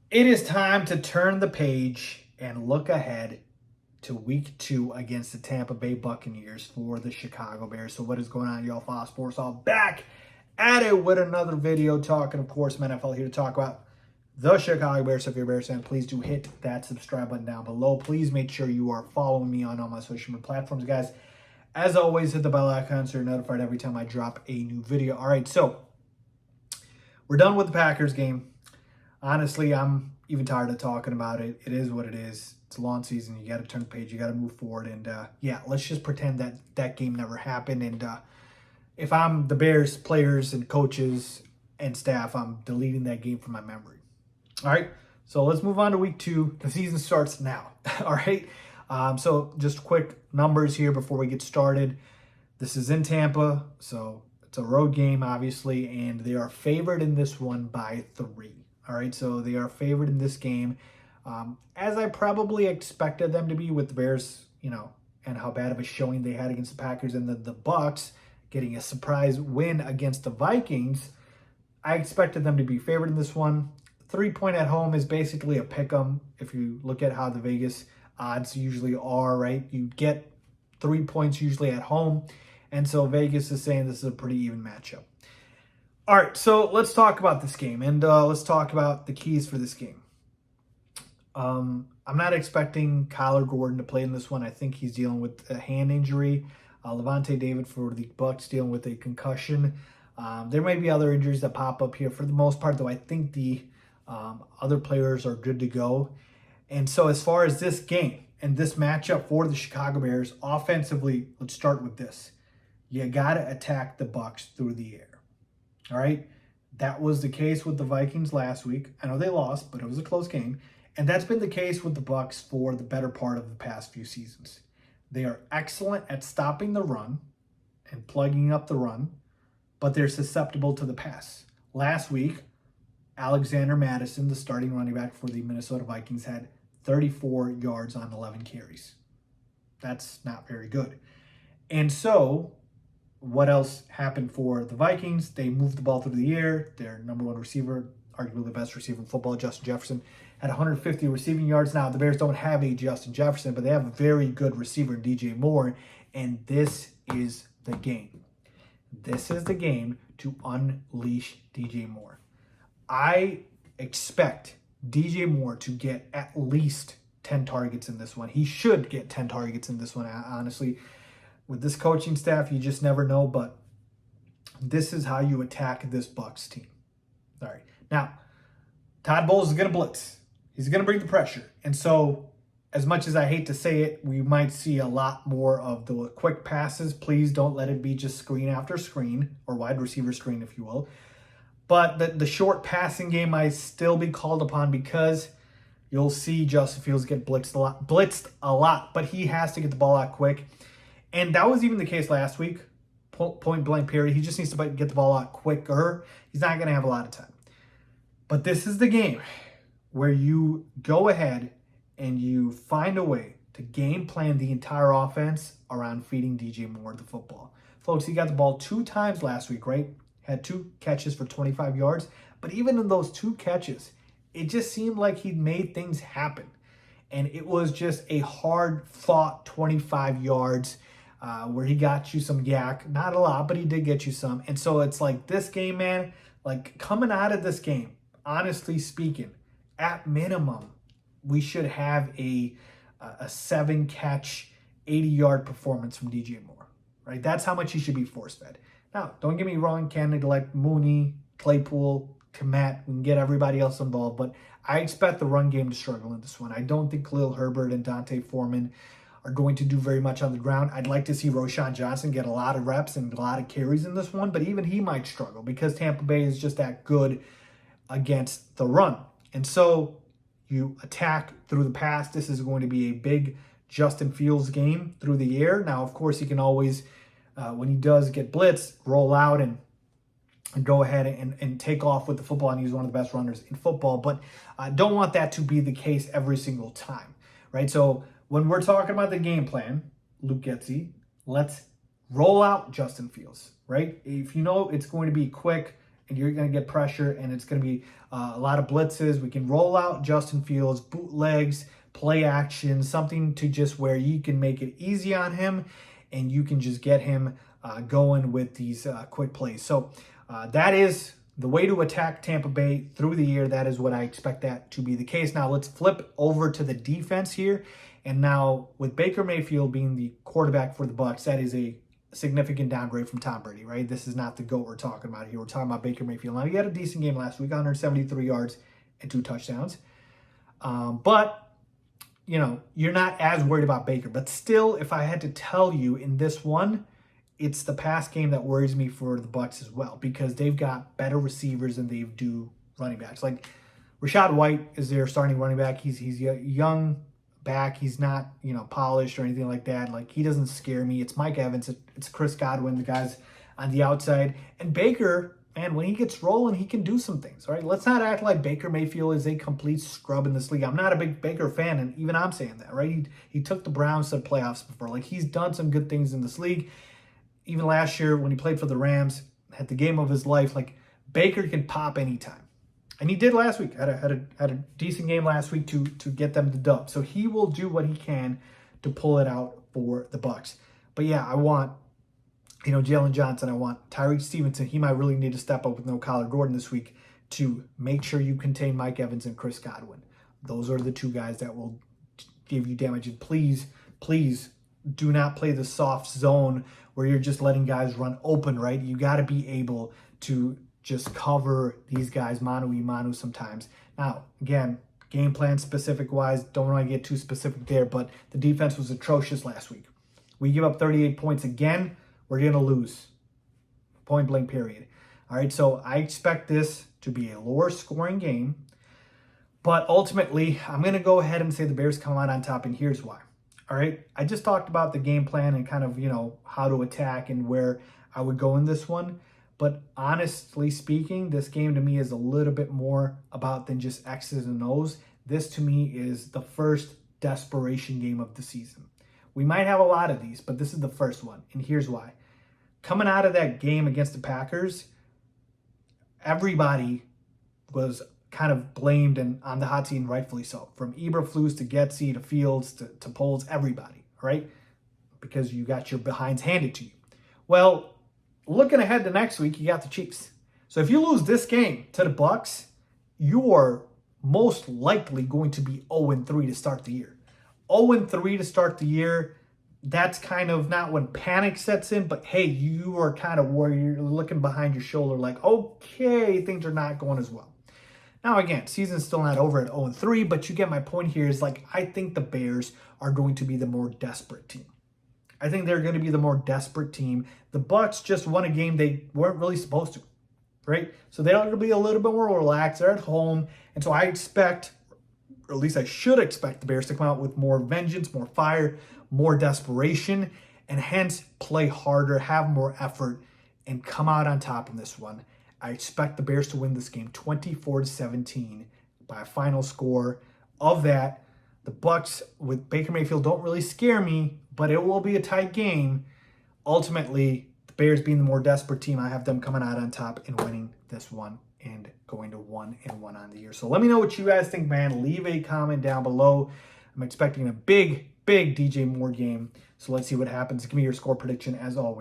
It is time to turn the page and look ahead to week 2 against the Tampa Bay Buccaneers for the Chicago Bears. So what is going on, y'all? Faiz Sports all back at it with another video talking, of course, NFL here to talk about the Chicago Bears. So if you're a Bears fan, please do hit that subscribe button down below. Please make sure you are following me on all my social media platforms, guys. As always, hit the bell icon so you're notified every time I drop a new video. All right, so we're done with the Packers game. Honestly, I'm even tired of talking about it. It is what it is. It's a long season. You got to turn the page. You got to move forward. And yeah, let's just pretend that that game never happened. And if I'm the Bears players and coaches and staff, I'm deleting that game from my memory. All right. So let's move on to week 2. The season starts now. All right. So just quick numbers here before we get started. This is in Tampa. So it's a road game, obviously. And they are favored in this one by 3. All right, so they are favored in this game, as I probably expected them to be with the Bears, and how bad of a showing they had against the Packers and the Bucs getting a surprise win against the Vikings. I expected them to be favored in this one. 3-point at home is basically a pick 'em. If you look at how the Vegas odds usually are, right? You get 3 points usually at home, and so Vegas is saying this is a pretty even matchup. All right, so let's talk about this game, and let's talk about the keys for this game. I'm not expecting Kyler Gordon to play in this one. I think he's dealing with a hand injury. Levante David for the Bucs dealing with a concussion. There may be other injuries that pop up here. For the most part, though, I think the other players are good to go. And so as far as this game and this matchup for the Chicago Bears, offensively, let's start with this. You got to attack the Bucs through the air. All right, that was the case with the Vikings last week. I know they lost, but it was a close game. And that's been the case with the Bucs for the better part of the past few seasons. They are excellent at stopping the run and plugging up the run, but they're susceptible to the pass. Last week, Alexander Mattison, the starting running back for the Minnesota Vikings, had 34 yards on 11 carries. That's not very good. And so what else happened for the Vikings? They moved the ball through the air. Their number one receiver, arguably the best receiver in football, Justin Jefferson, had 150 receiving yards. Now, the Bears don't have a Justin Jefferson, but they have a very good receiver in DJ Moore, and this is the game. This is the game to unleash DJ Moore. I expect DJ Moore to get at least 10 targets in this one. He should get 10 targets in this one, honestly. With this coaching staff, you just never know, but this is how you attack this Bucs team. All right. Now, Todd Bowles is going to blitz. He's going to bring the pressure. And so, as much as I hate to say it, we might see a lot more of the quick passes. Please don't let it be just screen after screen, or wide receiver screen, if you will. But the short passing game might still be called upon because you'll see Justin Fields get blitzed a lot, but he has to get the ball out quick. And that was even the case last week, point blank period. He just needs to get the ball out quicker. He's not going to have a lot of time. But this is the game where you go ahead and you find a way to game plan the entire offense around feeding DJ Moore the football. Folks, he got the ball 2 times last week, right? Had 2 catches for 25 yards. But even in those 2 catches, it just seemed like he made things happen. And it was just a hard-fought 25 yards where he got you some yak. Not a lot, but he did get you some. And so it's like this game, man, like coming out of this game, honestly speaking, at minimum, we should have a 7-catch, 80-yard performance from DJ Moore, right? That's how much he should be force-fed. Now, don't get me wrong, can't neglect Mooney, Claypool, Komet. We can get everybody else involved, but I expect the run game to struggle in this one. I don't think Khalil Herbert and Dante Foreman are going to do very much on the ground. I'd like to see Roschon Johnson get a lot of reps and a lot of carries in this one, but even he might struggle because Tampa Bay is just that good against the run. And so you attack through the pass. This is going to be a big Justin Fields game through the air. Now, of course, he can always, when he does get blitzed, roll out and go ahead and take off with the football, and he's one of the best runners in football. But I don't want that to be the case every single time, right? So when we're talking about the game plan, Luke Getsy, let's roll out Justin Fields, right? If you know it's going to be quick, and you're going to get pressure, and it's going to be a lot of blitzes. We can roll out Justin Fields, bootlegs, play action, something to just where you can make it easy on him, and you can just get him going with these quick plays. So that is the way to attack Tampa Bay through the year. That is what I expect that to be the case. Now let's flip over to the defense here. And now with Baker Mayfield being the quarterback for the Bucs, that is a significant downgrade from Tom Brady, right? This is not the GOAT we're talking about here. We're talking about Baker Mayfield. Now, he had a decent game last week, 173 yards and 2 touchdowns. But, you know, you're not as worried about Baker. But still, if I had to tell you in this one, it's the pass game that worries me for the Bucs as well, because they've got better receivers than they do running backs. Like Rachaad White is their starting running back. He's a young back. He's not, you know, polished or anything like that. Like, he doesn't scare me. It's Mike Evans. It's Chris Godwin, the guys on the outside. And Baker, man, when he gets rolling, he can do some things, right? Let's not act like Baker Mayfield is a complete scrub in this league. I'm not a big Baker fan, and even I'm saying that, right? He took the Browns to the playoffs before. Like, he's done some good things in this league. Even last year when he played for the Rams, had the game of his life. Like, Baker can pop anytime. And he did last week. Had a decent game last week to get them the dub. So he will do what he can to pull it out for the Bucs. But yeah, I want, you know, Jalen Johnson. I want Tyreek Stevenson. He might really need to step up with no Kyler Gordon this week to make sure you contain Mike Evans and Chris Godwin. Those are the two guys that will give you damage. And please do not play the soft zone where you're just letting guys run open, right? You got to be able to just cover these guys mano-a-mano sometimes. Now, again, game plan specific wise, don't want to get too specific there, but the defense was atrocious last week. We give up 38 points again, we're going to lose. Point blank period. All right, so I expect this to be a lower scoring game, but ultimately, I'm going to go ahead and say the Bears come out on top, and here's why. All right, I just talked about the game plan and kind of, you know, how to attack and where I would go in this one. But honestly speaking, this game to me is a little bit more about than just X's and O's. This to me is the first desperation game of the season. We might have a lot of these, but this is the first one. And here's why. Coming out of that game against the Packers, everybody was kind of blamed and on the hot seat, and rightfully so. From Eberflus to Getsy to Fields to Poles, everybody, right? Because you got your behinds handed to you. Well, looking ahead to next week, you got the Chiefs. So if you lose this game to the Bucs, you are most likely going to be 0-3 to start the year. 0-3 to start the year, that's kind of not when panic sets in, but hey, you are kind of where you're looking behind your shoulder like, okay, things are not going as well. Now, again, season's still not over at 0-3, but you get my point here is like, I think the Bears are going to be the more desperate team. I think they're going to be the more desperate team. The Bucs just won a game they weren't really supposed to, right? So they're going to be a little bit more relaxed. They're at home. And so I expect, or at least I should expect, the Bears to come out with more vengeance, more fire, more desperation, and hence play harder, have more effort, and come out on top in this one. I expect the Bears to win this game 24-17 by a final score. Of that, the Bucs with Baker Mayfield don't really scare me, but it will be a tight game. Ultimately, the Bears being the more desperate team, I have them coming out on top and winning this one and going to 1-1 on the year. So let me know what you guys think, man. Leave a comment down below. I'm expecting a big DJ Moore game. So let's see what happens. Give me your score prediction as always.